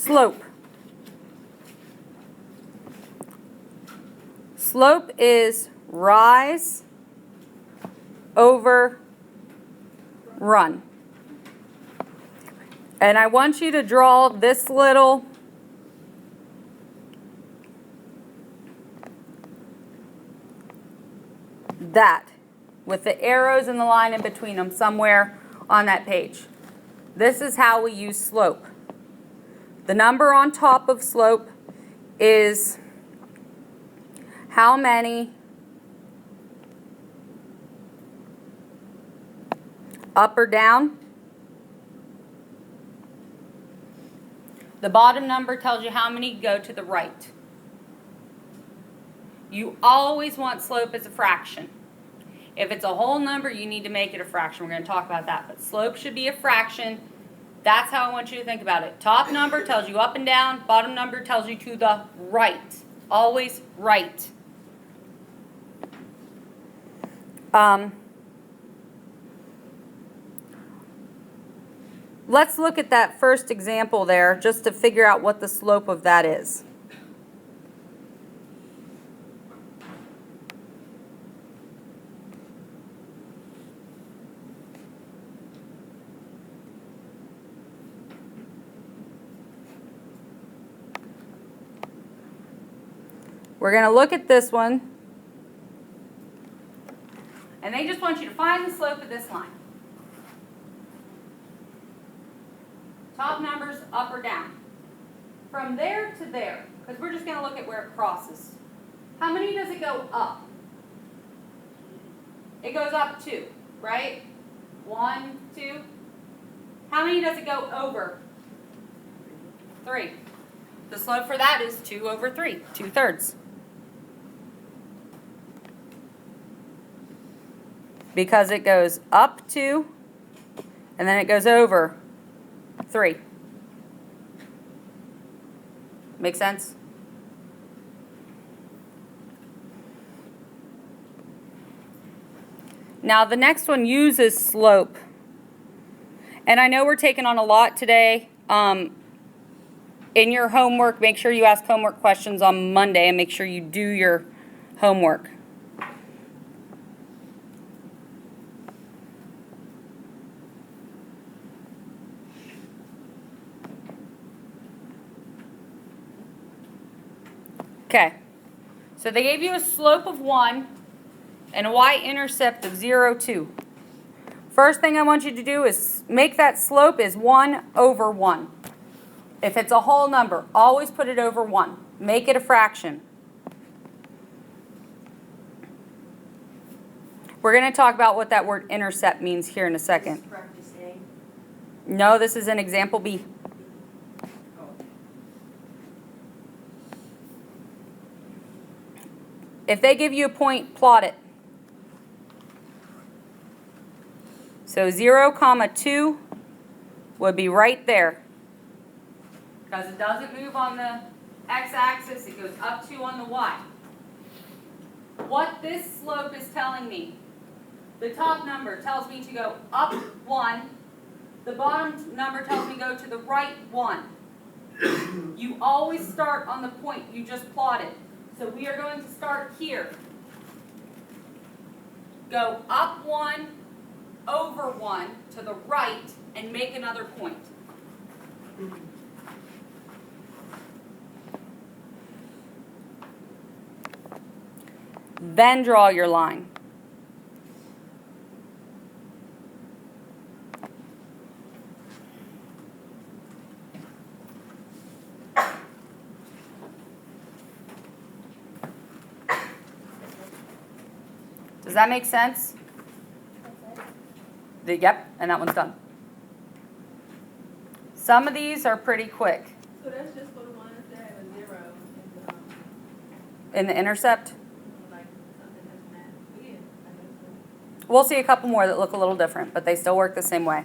Slope. Slope is rise over run. And I want you to draw this little that with the arrows and the line in between them somewhere on that page. This is how we use slope. The number on top of slope is how many up or down. The bottom number tells you how many go to the right. You always want slope as a fraction. If it's a whole number, you need to make it a fraction. We're going to talk about that. But slope should be a fraction. That's how I want you to think about it. Top number tells you up and down. Bottom number tells you to the right. Always right. Let's look at that first example there just to figure out what the slope of that is. We're going to look at this one, and they just want you to find the slope of this line. Top numbers up or down. From there to there, because we're just going to look at where it crosses. How many does it go up? It goes up 2, right? 1, 2. How many does it go over? 3. The slope for that is 2 over 3, 2/3. Because it goes up 2, and then it goes over 3. Make sense? Now the next one uses slope. And I know we're taking on a lot today. In your homework, make sure you ask homework questions on Monday and make sure you do your homework. Okay, so they gave you a slope of 1 and a y-intercept of 0, 2. First thing I want you to do is make that slope is 1 over 1. If it's a whole number, always put it over 1. Make it a fraction. We're going to talk about what that word intercept means here in a second. No, this is an example B. If they give you a point, plot it. So 0, 2 would be right there. Because it doesn't move on the x-axis, it goes up 2 on the y. What this slope is telling me, the top number tells me to go up 1. The bottom number tells me to go to the right 1. You always start on the point you just plotted. So we are going to start here. Go up 1, over 1 to the right, and make another point. Then draw your line. Does that make sense? Yep, and that one's done. Some of these are pretty quick. So that's just for the ones that have a 0 in the intercept? like something that's not. Yeah, I guess so. We'll see a couple more that look a little different, but they still work the same way.